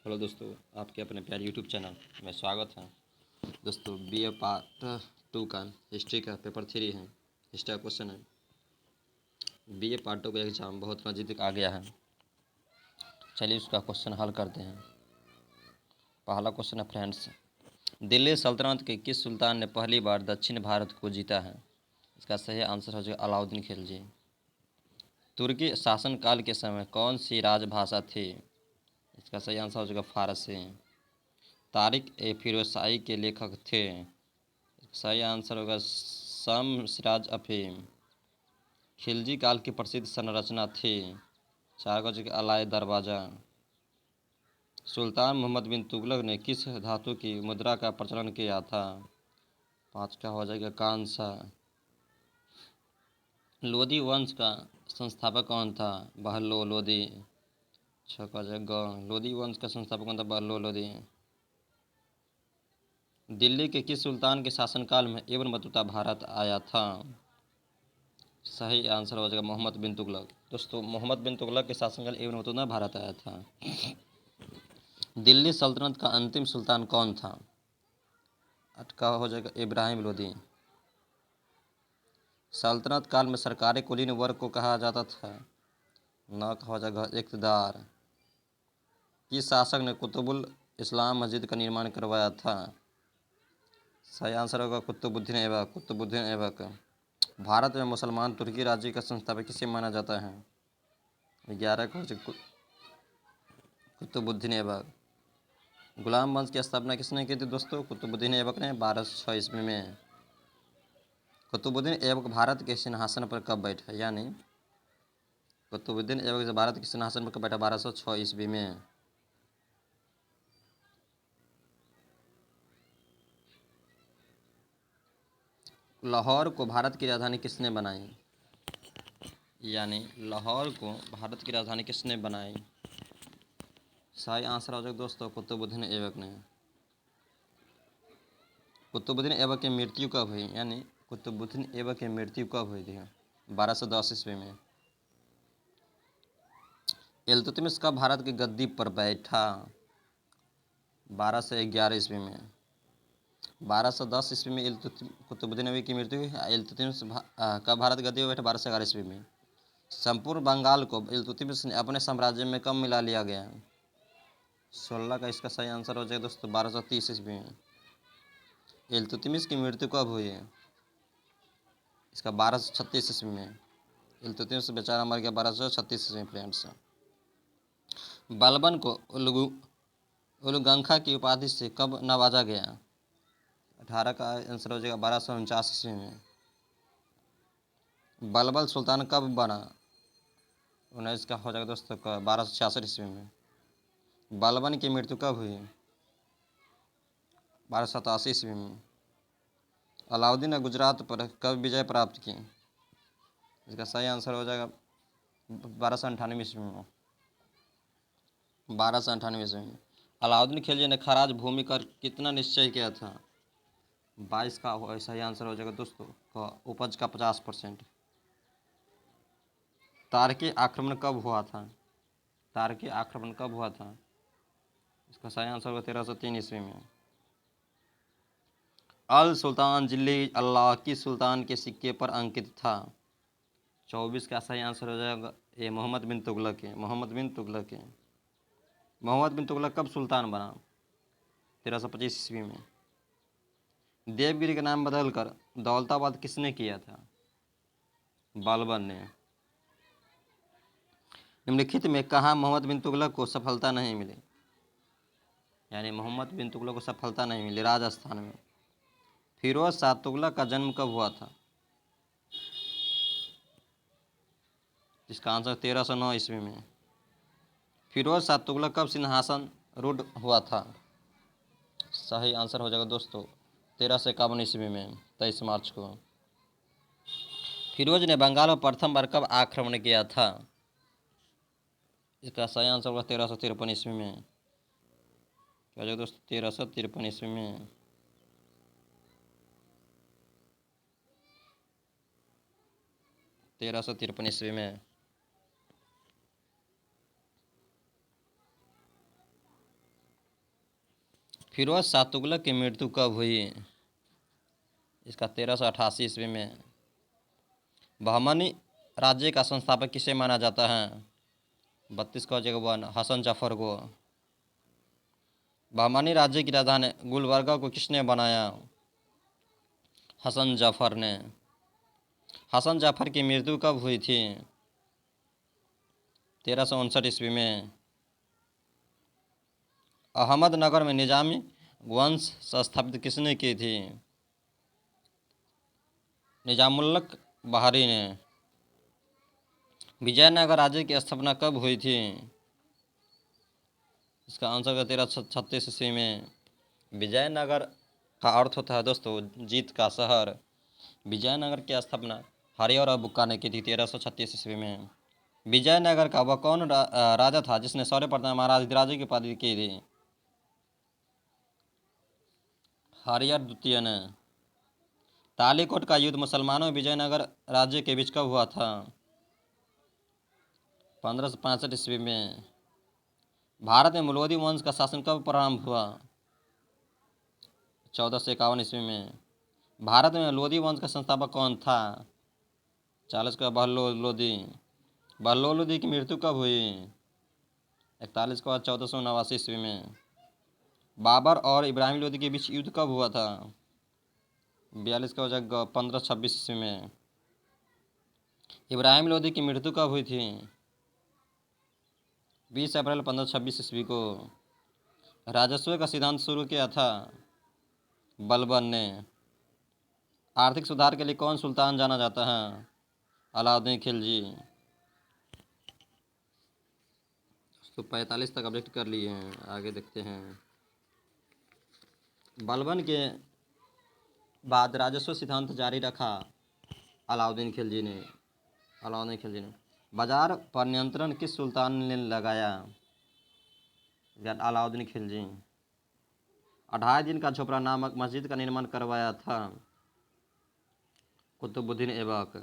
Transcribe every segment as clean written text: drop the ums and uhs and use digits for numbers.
Hello दोस्तों, आपके अपने प्यारे यूट्यूब चैनल में स्वागत है। दोस्तों, बीए पार्ट 2 का हिस्ट्री का पेपर 3 है। हिस्ट्री का क्वेश्चन है। बीए पार्ट 2 का एग्ज़ाम बहुत नज़दीक आ गया है। चलिए उसका क्वेश्चन हल करते हैं। पहला क्वेश्चन है फ्रेंड्स, दिल्ली सल्तनत के किस सुल्तान ने पहली बार दक्षिण भारत को जीता है? इसका सही आंसर हो जाएगा अलाउद्दीन खिलजी। तुर्की शासनकाल के समय कौन सी राजभाषा थी? इसका सही आंसर हो जाएगा फारसी। तारिक ए फिरोज़शाही के लेखक थे? सही आंसर होगा सिराज अफीम। खिलजी काल की प्रसिद्ध संरचना थी? चार का जगह अलाय दरवाज़ा। सुल्तान मोहम्मद बिन तुगलक ने किस धातु की मुद्रा का प्रचलन किया था? पाँच का हो जाएगा कांसा। लोदी वंश का संस्थापक कौन था? बहलो लोदी। छः का जगह लोदी वंश का संस्थापक कौन था? बहलो लोदी। दिल्ली के किस सुल्तान के शासनकाल में इब्न बतूता भारत आया था? सही आंसर हो जाएगा मोहम्मद बिन तुगलक। दोस्तों, मोहम्मद बिन तुगलक के शासनकाल इब्न बतूता भारत आया था। दिल्ली सल्तनत का अंतिम सुल्तान कौन था? अटका हो जाएगा इब्राहिम लोदी। सल्तनत काल में सरकारी कुलीन वर्ग को कहा जाता था? न कहा हो जाएगा इक़्तिदार। किस शासक ने कुतुबुल इस्लाम मस्जिद का निर्माण करवाया था? सही आंसर होगा कुतुबुद्दीन ऐबक। कुतुबुद्दीन ऐबक। भारत में मुसलमान तुर्की राज्य का संस्थापक किसे माना जाता है? 11 का हो जाएगा कुतुबुद्दीन ऐबक। गुलाम वंश की स्थापना किसने की थी दोस्तों? कुतुबुद्दीन ऐबक ने 1206 ईस्वी में। कुतुबुद्दीन ऐबक भारत के सिंहासन पर कब बैठा? यानी कुतुबुद्दीन ऐबक भारत के सिंहासन पर कब बैठा? 1206 ईस्वी में। लाहौर को भारत की राजधानी किसने बनाई? यानी लाहौर को भारत की राजधानी किसने बनाई? सही आंसर हो जाएगा दोस्तों कुतुबुद्दीन ऐबक ने। कुतुबुद्दीन ऐबक की मृत्यु कब हुई? यानी कुतुबुद्दीन ऐबक की मृत्यु कब हुई थी? 1210 ईस्वी में। इल्तुतमिश कब भारत की गद्दी पर बैठा? 1211 ईस्वी में। 1210 ईस्वी में कुतुबुद्दीन ऐबक की मृत्यु हुई। इल्तुतमिश कब भारत गद्दी पर बैठा? 1211 ईस्वी में। संपूर्ण बंगाल को इल्तुतमिश ने अपने साम्राज्य में कब मिला लिया गया? 16 का इसका सही आंसर हो जाएगा दोस्तों 1230 ईस्वी में। इल्तुतमिश की मृत्यु कब हुई है? इसका 1236 ईस्वी में। इल्तुतमिश बेचारा मर गया 1236 ईस्वी में फ्रेंड्स। बलबन को उलगंखा की उपाधि से कब नवाजा गया? 18 का आंसर हो जाएगा 1249 ईस्वी में। बलबल सुल्तान कब बना? 19 का हो जाएगा दोस्तों 1266 ईस्वी में। बलबन की मृत्यु कब हुई? 1287 ईस्वी में। अलाउद्दीन ने गुजरात पर कब विजय प्राप्त की? इसका सही आंसर हो जाएगा 1298 ईस्वी में। 1298 ईस्वी में। अलाउद्दीन खिलजी ने खराज भूमि कर कितना निश्चय किया था? 22 का सही आंसर हो जाएगा दोस्तों उपज का 50%। तार्की आक्रमण कब हुआ था? तार्की आक्रमण कब हुआ था? इसका सही आंसर होगा 1303 ईस्वी में। अल सुल्तान जिल्ली अल्लाह किस सुल्तान के सिक्के पर अंकित था? 24 का सही आंसर हो जाएगा ये मोहम्मद बिन तुगलक है। मोहम्मद बिन तुगलक है। मोहम्मद बिन तुगलक कब सुल्तान बना? 1325 ईस्वी में। देवगिरी का नाम बदलकर दौलताबाद किसने किया था? बालबन ने। निम्नलिखित में कहाँ मोहम्मद बिन तुगलक को सफलता नहीं मिली? यानी मोहम्मद बिन तुगलक को सफलता नहीं मिली राजस्थान में। फिरोज शाह तुगलक का जन्म कब हुआ था? इसका आंसर 1309 ईस्वी में। फिरोज शाह तुगलक कब सिंहासन रूढ़ हुआ था? सही आंसर हो जाएगा दोस्तों 1351 ईस्वी में 23 मार्च को। फिरोज ने बंगाल पर प्रथम बार कब आक्रमण किया था? इसका सही आंसर होगा 1353 ईस्वी में। क्या जाएगा दोस्तों 1353 ईस्वी में। तेरह सौ तिरपन ईस्वी में। फिरोज शाह तुगलक की मृत्यु कब हुई? इसका 1388 ईस्वी में। बहमनी राज्य का संस्थापक किसे माना जाता है? 32 का जगह 1 हसन जफर को। बहमनी राज्य की राजधानी गुलबर्गा को किसने बनाया? हसन जफर ने। हसन जफर की मृत्यु कब हुई थी? 1359 ईस्वी में। अहमदनगर में निजामी वंश स्थापित किसने की थी? निजामुल्लक बहारी ने। विजयनगर राज्य की स्थापना कब हुई थी? इसका आंसर है 1336 ईस्वी में। विजयनगर का अर्थ होता है दोस्तों जीत का शहर। विजयनगर की स्थापना हरिहर और बुक्का ने की थी 1336 ईस्वी में। विजयनगर का वह कौन राजा था जिसने सर्वप्रथम महाराज की उपाधि की थी? हरिहर द्वितीय ने। तालीकोट का युद्ध मुसलमानों और विजयनगर राज्य के बीच कब हुआ था? 1565 ईस्वी में। भारत में लोधी वंश का शासन कब प्रारंभ हुआ? 1451 ईस्वी में। भारत में लोधी वंश का संस्थापक कौन था? 40 का बहलोल लोधी। बहलोल लोधी की मृत्यु कब हुई? 41 का 1489 ईस्वी में। बाबर और इब्राहिम लोधी के बीच युद्ध कब हुआ था? 42 का जगह 1526 ईस्वी में। इब्राहिम लोधी की मृत्यु कब हुई थी? 20 अप्रैल 1526 ईस्वी को। राजस्व का सिद्धांत शुरू किया था? बलबन ने। आर्थिक सुधार के लिए कौन सुल्तान जाना जाता है? अलाउद्दीन खिलजी। तो 45 तक अपडेट कर लिए हैं, आगे देखते हैं। बलबन के बाद राजस्व सिद्धांत जारी रखा अलाउद्दीन खिलजी ने। बाजार पर नियंत्रण किस सुल्तान ने लगाया? अलाउद्दीन खिलजी। 28 दिन का झोपड़ा नामक मस्जिद का निर्माण करवाया था? कुतुबुद्दीन ऐबक।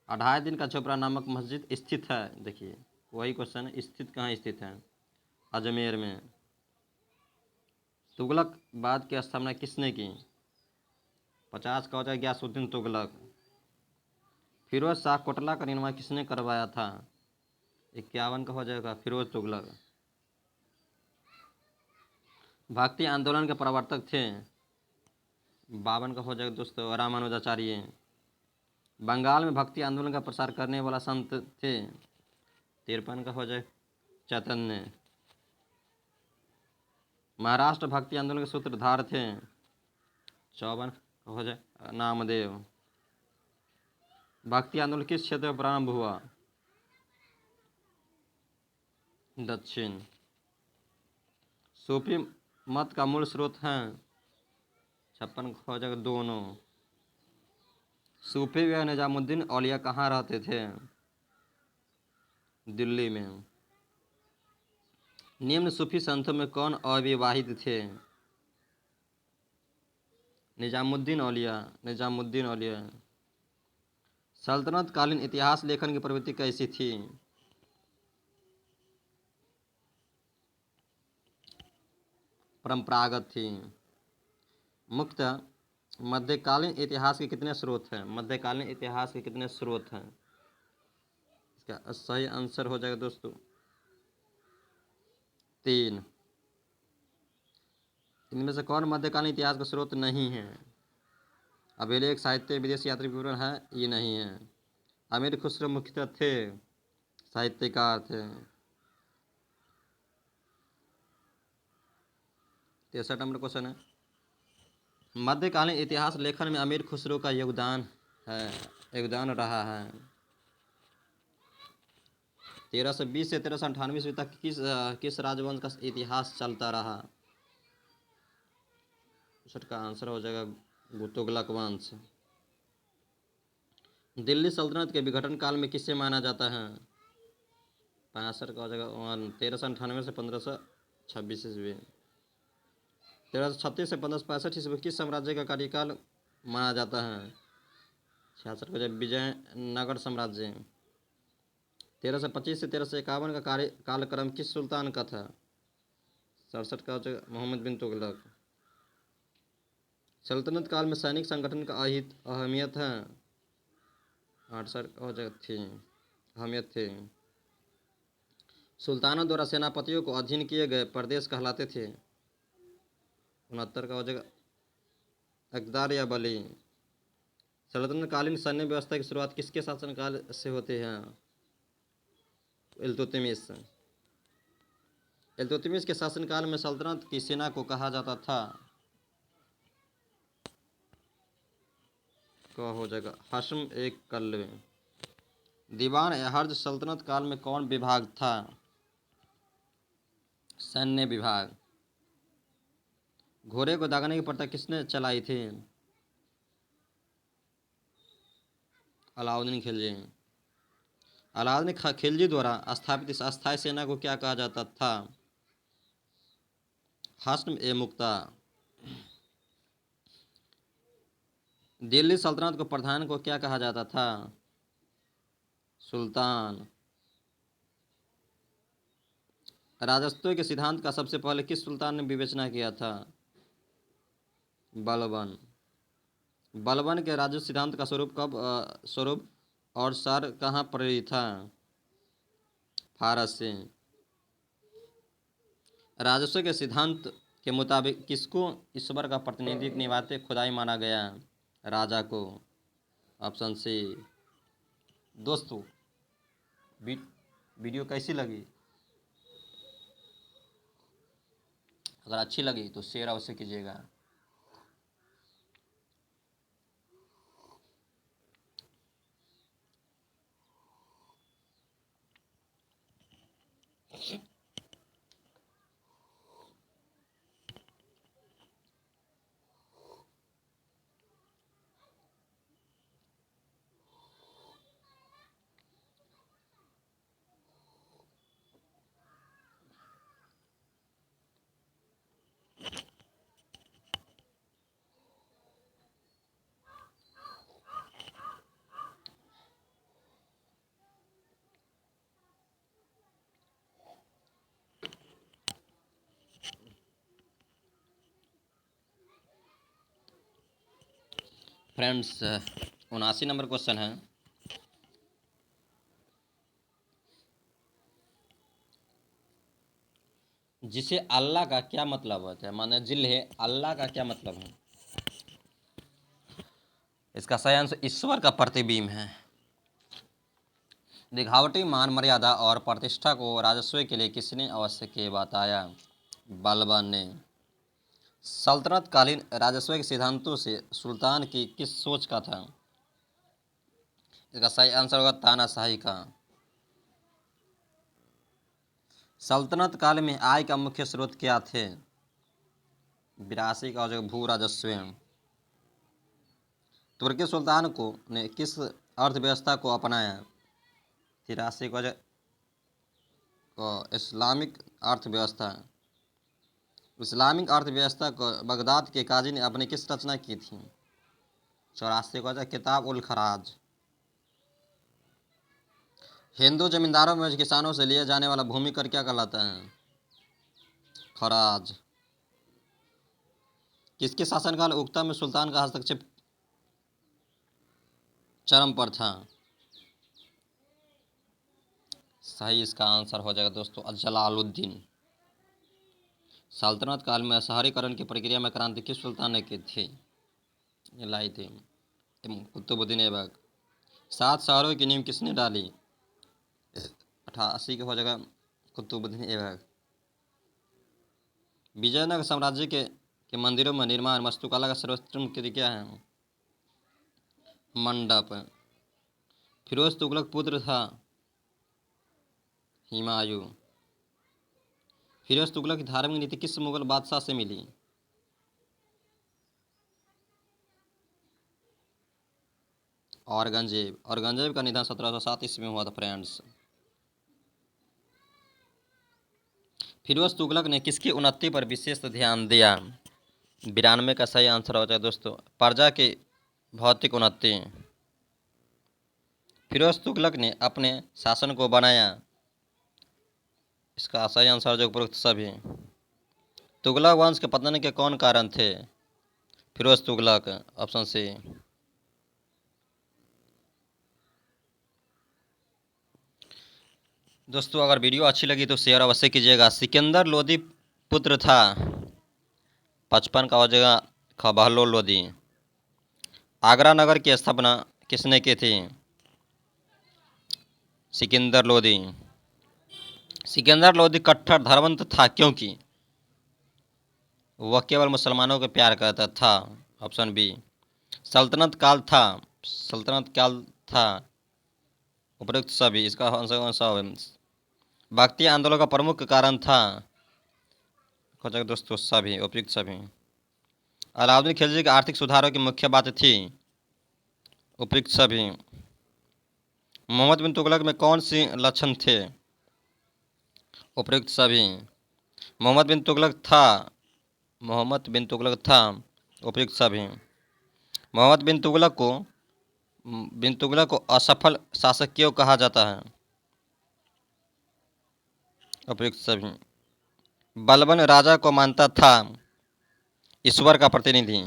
28 दिन का झोपड़ा नामक मस्जिद स्थित है, देखिए वही क्वेश्चन है, स्थित कहाँ स्थित है? अजमेर में। तुगलक बाद की स्थापना किसने की? 50 का हो जाएगा गयासुद्दीन तुगलक। फिरोज शाह कोटला का निर्माण किसने करवाया था? 51 का हो जाएगा फिरोज तुगलक। भक्ति आंदोलन के प्रवर्तक थे? 52 का हो जाएगा दोस्तों रामानुजाचार्य। बंगाल में भक्ति आंदोलन का प्रसार करने वाला संत थे? 53 का हो जाए चैतन्य। महाराष्ट्र भक्ति आंदोलन के सूत्रधार थे? 54 का हो जाए नामदेव। भक्ति आंदोलन किस क्षेत्र में प्रारंभ हुआ? दक्षिण। सूफी मत का मूल स्रोत है? 56 का हो जाएगा दोनों। सूफी व निजामुद्दीन औलिया कहाँ रहते थे? दिल्ली में। निम्न सूफी संतों में कौन अविवाहित थे? निजामुद्दीन औलिया। सल्तनत कालीन इतिहास लेखन की प्रवृत्ति कैसी थी? परंपरागत थी। मुख्यतः मध्यकालीन इतिहास के कितने स्रोत हैं? मध्यकालीन इतिहास के कितने स्रोत हैं? इसका सही आंसर हो जाएगा दोस्तों 3। इनमें से कौन मध्यकालीन इतिहास का स्रोत नहीं है? अभिलेख, साहित्य, विदेशी यात्री विवरण है, ये नहीं है। अमीर खुसरो मुख्यतः थे साहित्यकार थे। 63 नंबर क्वेश्चन है, मध्यकालीन इतिहास लेखन में अमीर खुसरो का योगदान रहा है। 1320 से 1398 ईस्वी तक किस राजवंश का इतिहास चलता रहा? का आंसर हो जाएगा तुगलक वंश। दिल्ली सल्तनत के विघटन काल में किसे माना जाता है? 65 का हो जाएगा 1398 से 1526 ईस्वी। 1336 से 1565 ईस्वी किस साम्राज्य का कार्यकाल माना जाता है? 66 का जब विजयनगर साम्राज्य। 1325 से 1351 का कालक्रम किस सुल्तान का था? 67 का हो जाएगा मोहम्मद बिन तुगलक। सल्तनत काल में सैनिक संगठन का अहमियत है। 68 का हो जाएगा थी, अहमियत थी। सुल्तानों द्वारा सेनापतियों को अधीन किए गए प्रदेश कहलाते थे। 69 का हो जाएगा अकदार या बली। सल्तनत कालीन सैन्य व्यवस्था की शुरुआत किसके शासनकाल से होती है? इल्तुतमिश। इल्तुतमिश के शासनकाल में सल्तनत की सेना को कहा जाता था, क्या हो जाएगा हशम एक कल्वे। दीवान ए हर्ज सल्तनत काल में कौन विभाग था? सैन्य विभाग। घोड़े को दागने की प्रथा किसने चलाई थी? अलाउद्दीन खिलजी। अलाउद्दीन खिलजी द्वारा स्थापित इस अस्थायी सेना को क्या कहा जाता था? हस्म ए मुक्ता। दिल्ली सल्तनत को प्रधान को क्या कहा जाता था? सुल्तान। राजस्व के सिद्धांत का सबसे पहले किस सुल्तान ने विवेचना किया था? बलबन। बलबन के राजस्व सिद्धांत का स्वरूप और सार कहाँ प्रेरित था? फारस से। राजस्व के सिद्धांत के मुताबिक किसको ईश्वर का प्रतिनिधित्व निभाते खुदाई माना गया? राजा को। Option C. दोस्तों वीडियो कैसी लगी? अगर अच्छी लगी तो शेयर अवश्य कीजिएगा। फ्रेंड्स 79 नंबर क्वेश्चन है, जिसे अल्लाह का क्या मतलब होता है? माने जिले अल्लाह का क्या मतलब है? इसका सही आंसर ईश्वर का प्रतिबिंब है। दिखावटी मान मर्यादा और प्रतिष्ठा को राजस्व के लिए किसने आवश्यक बताया? बलबन ने। सल्तनत कालीन राजस्व के सिद्धांतों से सुल्तान की किस सोच का था? इसका सही आंसर होगा तानाशाही का। सल्तनत काल में आय का मुख्य स्रोत क्या थे? 82 का हो जाएगा भू राजस्व। तुर्की सुल्तान को ने किस अर्थव्यवस्था को अपनाया? 83 का हो जाएगा इस्लामिक अर्थव्यवस्था। इस्लामिक अर्थव्यवस्था को बगदाद के काजी ने अपनी किस रचना की थी? 84 का हो जाएगा किताब उल खराज। हिंदू जमींदारों में किसानों से लिए जाने वाला भूमि कर क्या कहलाता है? खराज। किसके शासनकाल उक्ता में सुल्तान का हस्तक्षेप चरम पर था? सही इसका आंसर हो जाएगा दोस्तों जलालुद्दीन। सल्तनत काल में शहरीकरण की प्रक्रिया में क्रांति किस सुल्तान ने की थी? लाई थी कुतुबुद्दीन ऐबक। 7 शहरों की नींव किसने डाली? 88 का हो जाएगा कुतुबुद्दीन ऐबक। विजयनगर साम्राज्य के मंदिरों में निर्माण वास्तुकला का सर्वोत्तम कृति क्या है? मंडप। फिरोज तुगलक पुत्र था हुमायूं। फिरोज तुगलक की धार्मिक नीति किस मुगल बादशाह से मिली? औरंगजेब। औरंगजेब का निधन 1707 ईस्वी में हुआ था फ्रेंड्स। फिरोज तुगलक ने किसकी उन्नति पर विशेष ध्यान दिया? 92 का सही आंसर हो जाएगा दोस्तों प्रजा की भौतिक उन्नति। फिरोज तुगलक ने अपने शासन को बनाया। इसका सही आंसर जो उपरोक्त सभी। तुगलक वंश के पतन के कौन कारण थे? Firoz Tughlaq, option C. दोस्तों अगर वीडियो अच्छी लगी तो शेयर अवश्य कीजिएगा। सिकंदर लोदी पुत्र था। 55 का हो जाएगा ख बहलोल लोदी। आगरा नगर की स्थापना किसने की थी? सिकंदर लोदी। सिकंदर लोदी कट्टर धर्मंत था क्योंकि वह केवल मुसलमानों को प्यार करता था। Option B. सल्तनत काल था। सल्तनत काल था उपयुक्त सभी, इसका आंसर कौन सा है? भक्ति आंदोलन का प्रमुख कारण था। हो जाएगा दोस्तों सभी, उपयुक्त सभी। अलाउद्दीन खिलजी के आर्थिक सुधारों की मुख्य बात थी। उपयुक्त सभी। मोहम्मद बिन तुगलक में कौन सी लक्षण थे? उपयुक्त सभी। मोहम्मद बिन तुगलक था। मोहम्मद बिन तुगलक था उपयुक्त सभी। मोहम्मद बिन तुगलक को असफल शासक क्यों कहा जाता है? उपयुक्त सभी। बलबन राजा को मानता था ईश्वर का प्रतिनिधि।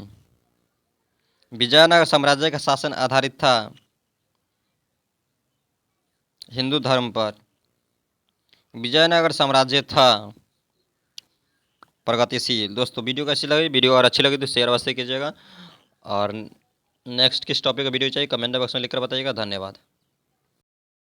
विजयनगर साम्राज्य का शासन आधारित था हिंदू धर्म पर। विजयनगर साम्राज्य था प्रगतिशील। दोस्तों वीडियो कैसी लगी? वीडियो अगर अच्छी लगी तो शेयर अवश्य कीजिएगा। और नेक्स्ट किस टॉपिक का वीडियो चाहिए कमेंट बॉक्स में लिखकर बताइएगा। धन्यवाद।